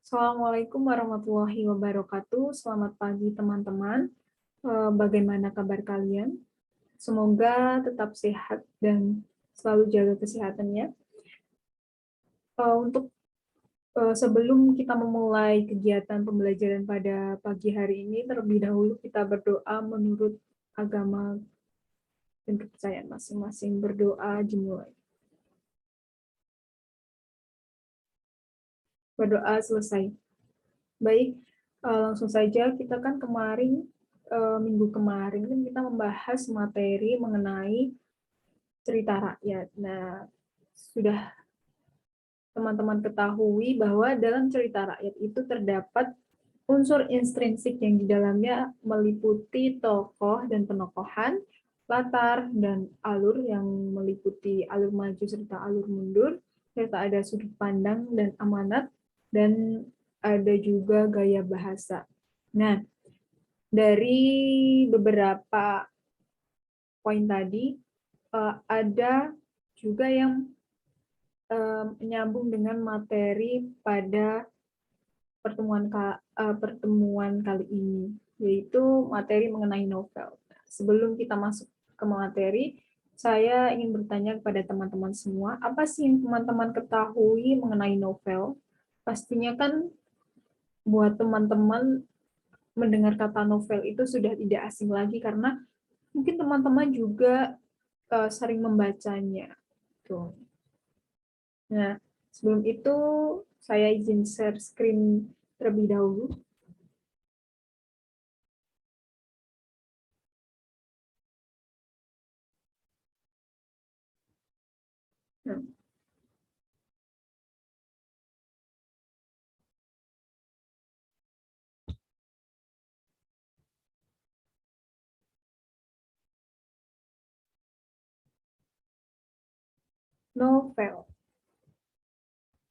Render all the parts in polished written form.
Assalamualaikum warahmatullahi wabarakatuh. Selamat pagi teman-teman. Bagaimana kabar kalian? Semoga tetap sehat dan selalu jaga kesehatannya. Untuk sebelum kita memulai kegiatan pembelajaran pada pagi hari ini, terlebih dahulu kita berdoa menurut agama dan kepercayaan masing-masing. Berdoa dimulai. Berdoa selesai. Baik, langsung saja kita kan minggu kemarin kan kita membahas materi mengenai cerita rakyat. Nah, sudah teman-teman ketahui bahwa dalam cerita rakyat itu terdapat unsur intrinsik yang di dalamnya meliputi tokoh dan penokohan, latar dan alur yang meliputi alur maju serta alur mundur, serta ada sudut pandang dan amanat, dan ada juga gaya bahasa. Nah, dari beberapa poin tadi, ada juga yang menyambung dengan materi pada pertemuan kali ini, yaitu materi mengenai novel. Sebelum kita masuk ke materi, saya ingin bertanya kepada teman-teman semua, apa sih yang teman-teman ketahui mengenai novel? Pastinya kan buat teman-teman mendengar kata novel itu sudah tidak asing lagi karena mungkin teman-teman juga sering membacanya. Tuh. Nah, sebelum itu saya izin share screen terlebih dahulu. Nah, novel.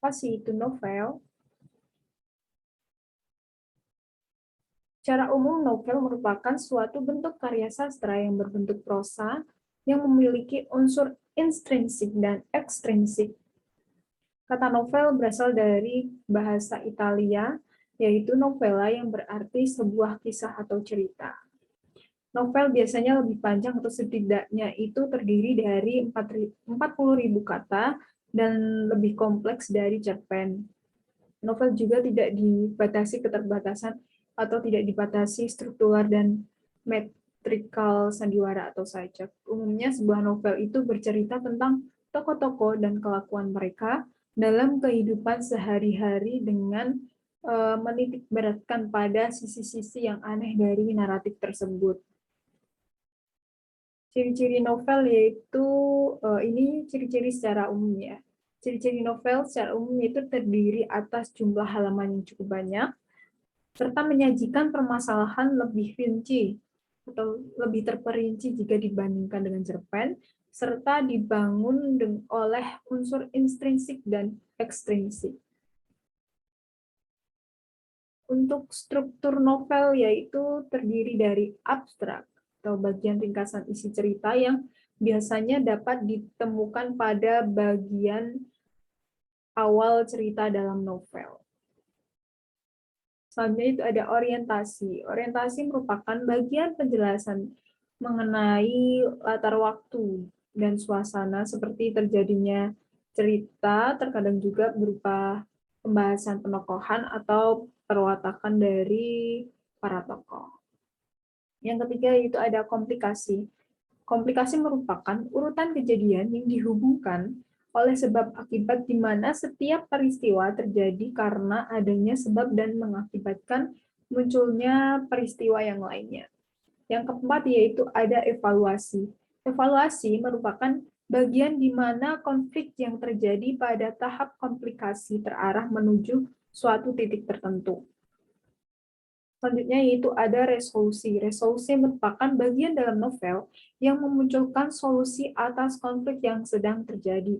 Apa sih itu novel? Secara umum, novel merupakan suatu bentuk karya sastra yang berbentuk prosa yang memiliki unsur intrinsik dan ekstrinsik. Kata novel berasal dari bahasa Italia, yaitu novella yang berarti sebuah kisah atau cerita. Novel biasanya lebih panjang atau setidaknya itu terdiri dari 40.000 kata dan lebih kompleks dari cerpen. Novel juga tidak dibatasi keterbatasan atau tidak dibatasi struktural dan metrikal sandiwara atau sajak. Umumnya sebuah novel itu bercerita tentang tokoh-tokoh dan kelakuan mereka dalam kehidupan sehari-hari dengan menitik beratkan pada sisi-sisi yang aneh dari naratif tersebut. Ciri-ciri novel yaitu ini ciri-ciri secara umum ya. Ciri-ciri novel secara umum itu terdiri atas jumlah halaman yang cukup banyak, serta menyajikan permasalahan lebih rinci atau lebih terperinci jika dibandingkan dengan cerpen, serta dibangun oleh unsur intrinsik dan ekstrinsik. Untuk struktur novel yaitu terdiri dari abstrak atau bagian ringkasan isi cerita yang biasanya dapat ditemukan pada bagian awal cerita dalam novel. Selanjutnya itu ada orientasi. Orientasi merupakan bagian penjelasan mengenai latar waktu dan suasana seperti terjadinya cerita, terkadang juga berupa pembahasan penokohan atau perwatakan dari para tokoh. Yang ketiga itu ada komplikasi. Komplikasi merupakan urutan kejadian yang dihubungkan oleh sebab akibat di mana setiap peristiwa terjadi karena adanya sebab dan mengakibatkan munculnya peristiwa yang lainnya. Yang keempat yaitu ada evaluasi. Evaluasi merupakan bagian di mana konflik yang terjadi pada tahap komplikasi terarah menuju suatu titik tertentu. Selanjutnya yaitu ada resolusi. Resolusi merupakan bagian dalam novel yang memunculkan solusi atas konflik yang sedang terjadi.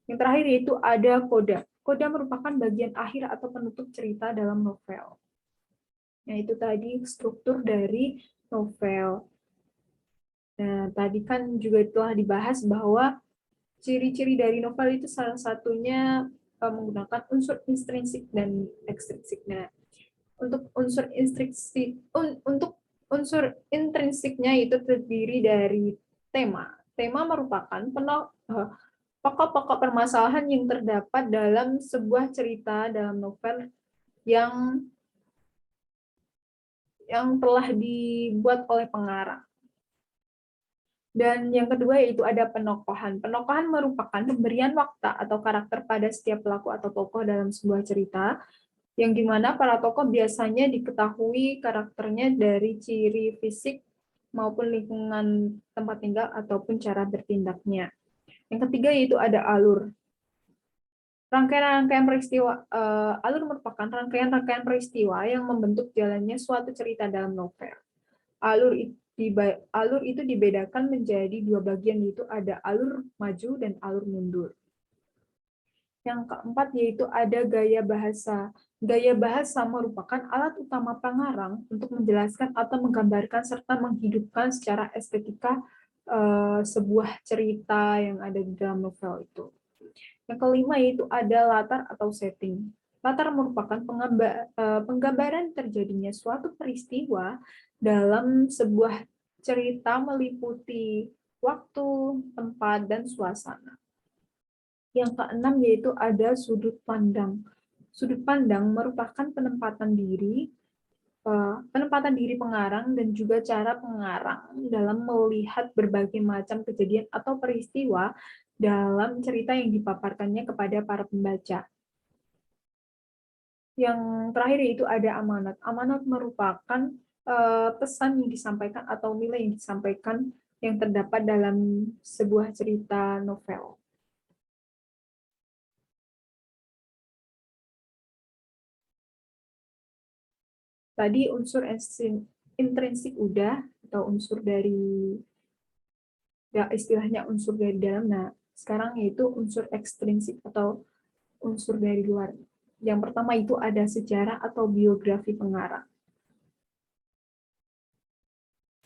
Yang terakhir yaitu ada koda. Koda merupakan bagian akhir atau penutup cerita dalam novel. Nah, itu tadi struktur dari novel. Nah, tadi kan juga telah dibahas bahwa ciri-ciri dari novel itu salah satunya menggunakan unsur intrinsik dan ekstrinsik. Nah, untuk unsur intrinsiknya itu terdiri dari tema. Tema merupakan pokok-pokok permasalahan yang terdapat dalam sebuah cerita dalam novel yang telah dibuat oleh pengarang. Dan yang kedua yaitu ada penokohan. Penokohan merupakan pemberian watak atau karakter pada setiap pelaku atau tokoh dalam sebuah cerita, yang dimana para tokoh biasanya diketahui karakternya dari ciri fisik maupun lingkungan tempat tinggal ataupun cara bertindaknya. Yang ketiga yaitu ada alur. Rangkaian-rangkaian peristiwa, alur merupakan rangkaian-rangkaian peristiwa yang membentuk jalannya suatu cerita dalam novel. Alur itu dibedakan menjadi dua bagian, yaitu ada alur maju dan alur mundur. Yang keempat yaitu ada gaya bahasa. Gaya bahasa merupakan alat utama pengarang untuk menjelaskan atau menggambarkan serta menghidupkan secara estetika sebuah cerita yang ada di dalam novel itu. Yang kelima yaitu ada latar atau setting. Latar merupakan penggambaran terjadinya suatu peristiwa dalam sebuah cerita meliputi waktu, tempat, dan suasana. Yang keenam yaitu ada sudut pandang. Sudut pandang merupakan penempatan diri pengarang dan juga cara pengarang dalam melihat berbagai macam kejadian atau peristiwa dalam cerita yang dipaparkannya kepada para pembaca. Yang terakhir yaitu ada amanat. Amanat merupakan pesan yang disampaikan atau nilai yang disampaikan yang terdapat dalam sebuah cerita novel. Tadi unsur intrinsik udah, atau unsur dari, ya istilahnya unsur dari dalam. Nah, sekarang yaitu unsur ekstrinsik atau unsur dari luar. Yang pertama itu ada sejarah atau biografi pengarang.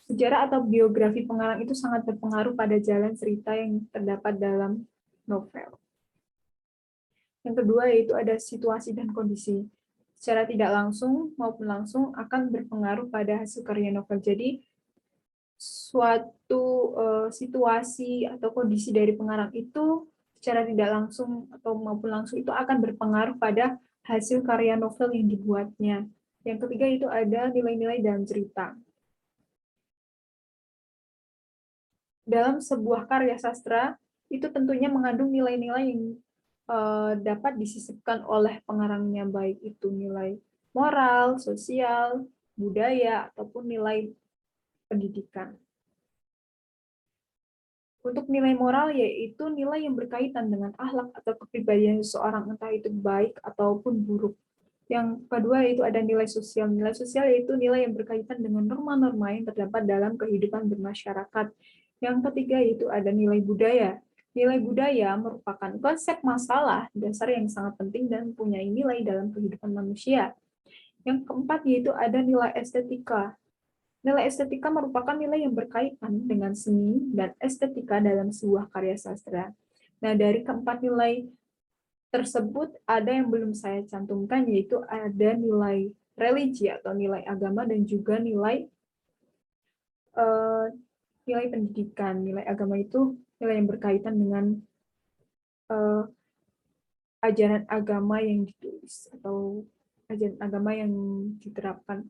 Sejarah atau biografi pengarang itu sangat berpengaruh pada jalan cerita yang terdapat dalam novel. Yang kedua yaitu ada situasi dan kondisi. Secara tidak langsung maupun langsung akan berpengaruh pada hasil karya novel. Jadi, suatu situasi atau kondisi dari pengarang itu secara tidak langsung atau maupun langsung itu akan berpengaruh pada hasil karya novel yang dibuatnya. Yang ketiga itu ada nilai-nilai dalam cerita. Dalam sebuah karya sastra itu tentunya mengandung nilai-nilai yang dapat disisipkan oleh pengarangnya, baik itu nilai moral, sosial, budaya, ataupun nilai pendidikan. Untuk nilai moral yaitu nilai yang berkaitan dengan akhlak atau kepribadian seseorang, entah itu baik ataupun buruk. Yang kedua yaitu ada nilai sosial. Nilai sosial yaitu nilai yang berkaitan dengan norma-norma yang terdapat dalam kehidupan bermasyarakat. Yang ketiga yaitu ada nilai budaya. Nilai budaya merupakan konsep masalah dasar yang sangat penting dan mempunyai nilai dalam kehidupan manusia. Yang keempat yaitu ada nilai estetika. Nilai estetika merupakan nilai yang berkaitan dengan seni dan estetika dalam sebuah karya sastra. Nah, dari keempat nilai tersebut ada yang belum saya cantumkan, yaitu ada nilai religi atau nilai agama dan juga nilai nilai pendidikan. Nilai agama itu nilai yang berkaitan dengan ajaran agama yang ditulis atau ajaran agama yang diterapkan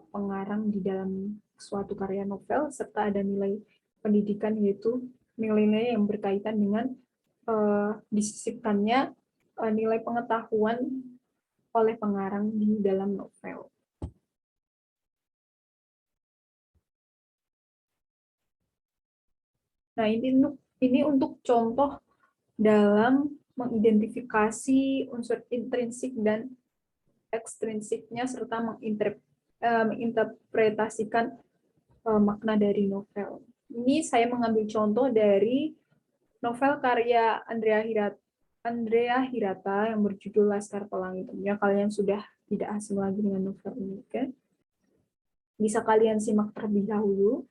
pengarang di dalam suatu karya novel, serta ada nilai pendidikan yaitu nilai-nilai yang berkaitan dengan disisipkannya nilai pengetahuan oleh pengarang di dalam novel. Nah, ini untuk contoh dalam mengidentifikasi unsur intrinsik dan ekstrinsiknya serta menginterpretasikan makna dari novel. Ini saya mengambil contoh dari novel karya Andrea Hirata yang berjudul Laskar Pelangi. Tentunya kalian sudah tidak asing lagi dengan novel ini, kan? Bisa kalian simak terlebih dahulu.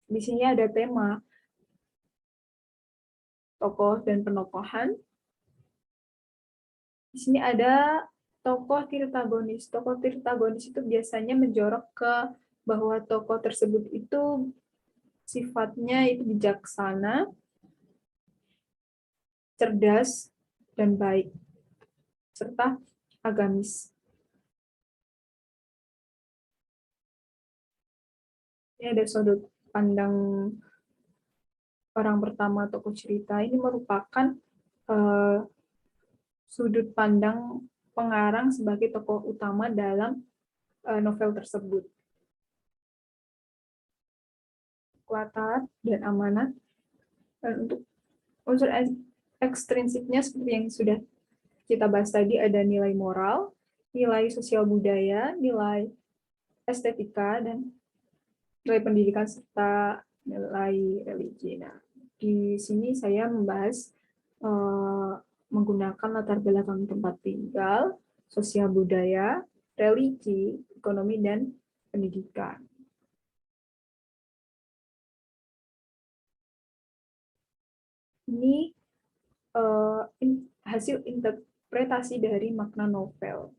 Di sini ada tema tokoh dan penokohan. Di sini ada tokoh tirtagonis. Tokoh tirtagonis itu biasanya menjorok ke bahwa tokoh tersebut itu sifatnya itu bijaksana, cerdas, dan baik, serta agamis. Ini ada sudut pandang orang pertama tokoh cerita. Ini merupakan sudut pandang pengarang sebagai tokoh utama dalam novel tersebut. Kuat, dan amanat. Dan untuk unsur ekstrinsiknya seperti yang sudah kita bahas tadi, ada nilai moral, nilai sosial budaya, nilai estetika, dan nilai pendidikan serta nilai religi. Nah, di sini saya membahas menggunakan latar belakang tempat tinggal, sosial budaya, religi, ekonomi, dan pendidikan. Ini hasil interpretasi dari makna novel.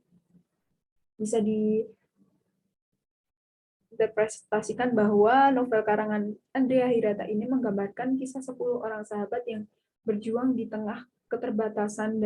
Bisa diinterpretasikan bahwa novel karangan Andrea Hirata ini menggambarkan kisah 10 orang sahabat yang berjuang di tengah keterbatasan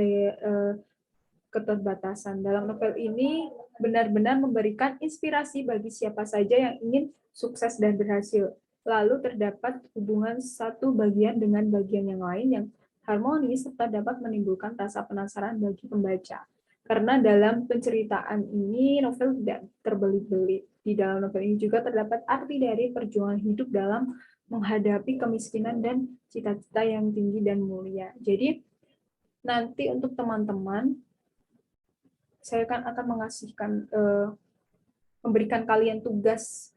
keterbatasan. Dalam novel ini benar-benar memberikan inspirasi bagi siapa saja yang ingin sukses dan berhasil. Lalu terdapat hubungan satu bagian dengan bagian yang lain yang harmonis serta dapat menimbulkan rasa penasaran bagi pembaca. Karena dalam penceritaan ini novel tidak terbelit-belit. Di dalam novel ini juga terdapat arti dari perjuangan hidup dalam menghadapi kemiskinan dan cita-cita yang tinggi dan mulia. Jadi nanti untuk teman-teman, saya akan mengasihkan memberikan kalian tugas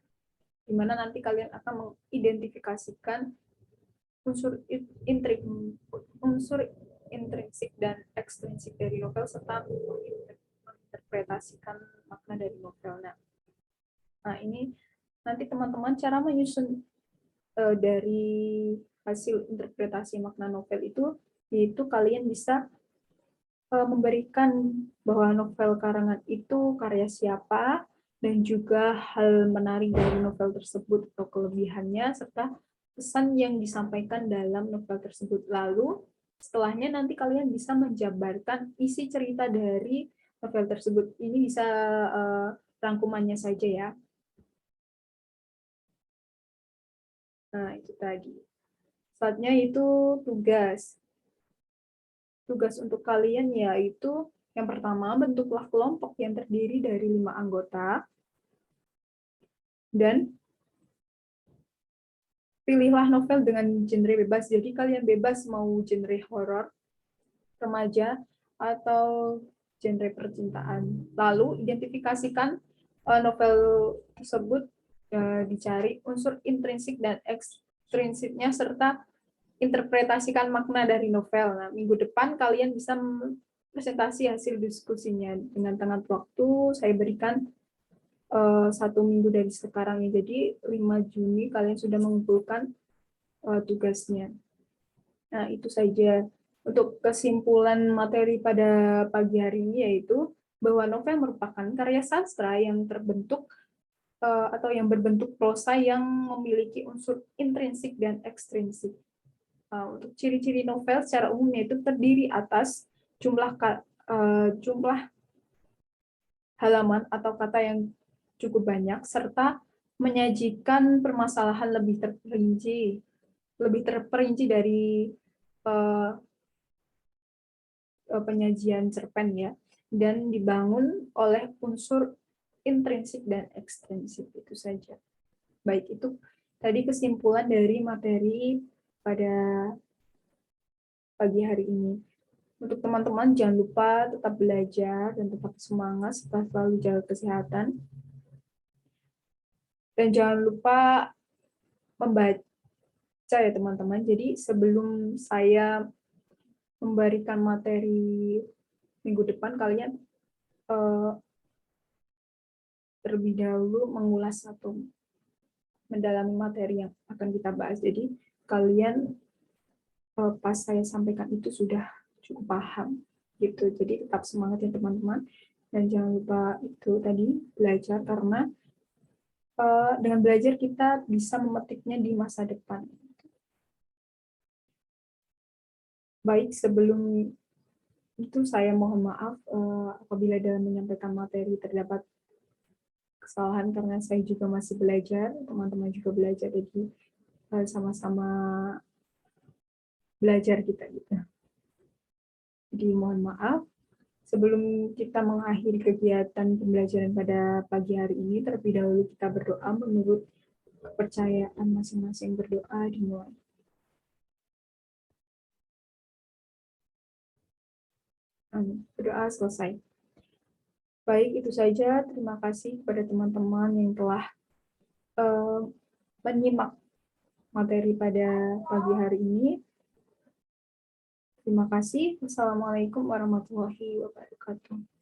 di mana nanti kalian akan mengidentifikasikan unsur intrinsik dan ekstrinsik dari novel serta menginterpretasikan makna dari novel. Nah, ini nanti teman-teman cara menyusun dari hasil interpretasi makna novel itu, yaitu kalian bisa memberikan bahwa novel karangan itu karya siapa, dan juga hal menarik dari novel tersebut atau kelebihannya, serta pesan yang disampaikan dalam novel tersebut. Lalu, setelahnya nanti kalian bisa menjabarkan isi cerita dari novel tersebut. Ini bisa rangkumannya saja ya. Nah, itu tadi. Selanjutnya itu tugas. Tugas untuk kalian yaitu yang pertama, bentuklah kelompok yang terdiri dari 5 anggota dan pilihlah novel dengan genre bebas. Jadi kalian bebas mau genre horor, remaja, atau genre percintaan. Lalu identifikasikan novel tersebut, dicari unsur intrinsik dan ekstrinsiknya serta interpretasikan makna dari novel. Nah, minggu depan kalian bisa presentasi hasil diskusinya. Dengan tengah waktu saya berikan 1 minggu dari sekarang. Jadi 5 Juni kalian sudah mengumpulkan tugasnya. Nah, itu saja untuk kesimpulan materi pada pagi hari ini, yaitu bahwa novel merupakan karya sastra yang terbentuk atau yang berbentuk prosa yang memiliki unsur intrinsik dan ekstrinsik. Untuk ciri-ciri novel secara umum yaitu terdiri atas jumlah halaman atau kata yang cukup banyak, serta menyajikan permasalahan lebih terperinci dari penyajian cerpen ya, dan dibangun oleh unsur intrinsik dan ekstrinsik. Itu saja. Baik, itu tadi kesimpulan dari materi pada pagi hari ini. Untuk teman-teman, jangan lupa tetap belajar dan tetap semangat serta selalu jaga kesehatan. Dan jangan lupa membaca ya teman-teman. Jadi sebelum saya memberikan materi minggu depan, kalian terlebih dahulu mengulas atau mendalami materi yang akan kita bahas. Jadi kalian pas saya sampaikan itu sudah cukup paham gitu. Jadi tetap semangat ya teman-teman, dan jangan lupa itu tadi belajar, karena dengan belajar kita bisa memetiknya di masa depan. Baik, sebelum itu saya mohon maaf apabila dalam menyampaikan materi terdapat kesalahan, karena saya juga masih belajar, teman-teman juga belajar, jadi sama-sama belajar kita gitu. Jadi mohon maaf. Sebelum kita mengakhiri kegiatan pembelajaran pada pagi hari ini, terlebih dahulu kita berdoa menurut kepercayaan masing-masing. Berdoa dimulai. Berdoa selesai. Baik, itu saja. Terima kasih kepada teman-teman yang telah menyimak materi pada pagi hari ini. Terima kasih. Wassalamualaikum warahmatullahi wabarakatuh.